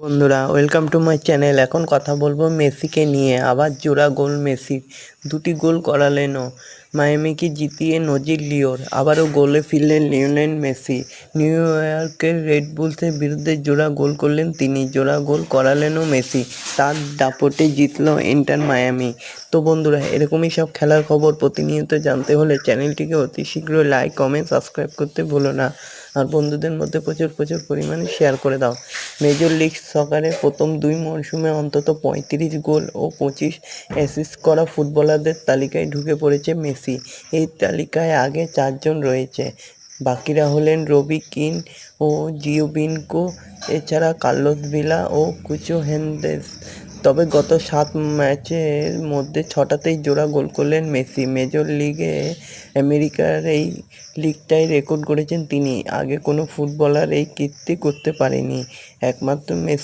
বন্ধুরা, welcome to my channel. এখন কথা বলবো মেসিকে নিয়ে। আবার জোড়া গোল মেসির, দুটি গোল করালেনও। মায়ামিকে জিতিয়ে নজির লিওর। আবারও গোলে ফিরলেন লিওনেল মেসি। নিউ ইয়র্কের রেড বুলসের বিরুদ্ধে জোড়া গোল করলেন তিনি। জোড়া গোল করালেনও মেসি। তার দাপটে জিতল ইন্টার মায়ামি। তো বন্ধুরা, এরকমই সব খেলার খবর প্রতিনিয়ত জানতে হলে চ্যানেলটিকে অতি শীঘ্রই লাইক, কমেন্ট, সাবস্ক্রাইব করতে ভুলো না। আর বন্ধুদের মধ্যে প্রচুর পরিমাণে শেয়ার করে দাও। মেজর লিগ সকারে প্রথম 2 মরশুমে অন্তত 35 গোল ও 25 অ্যাসিস্ট করা ফুটবলারদের তালিকায় ঢুকে পড়েছে মেসি। এই তালিকায় আগে 4 জন রয়েছে। বাকিরা হলেন রবি কিন ও জিওবিনকো, এছাড়া কার্লোস ভিলা ও কুচো হেনদেস। তবে গত 7 ম্যাচের মধ্যে 6টাতেই জোড়া গোল করলেন মেসি। মেজর লিগে আমেরিকার এই লিগটাই রেকর্ড করেছেন তিনি। আগে কোনো ফুটবলার এই কীর্তি করতে পারেনি। একমাত্র মেসি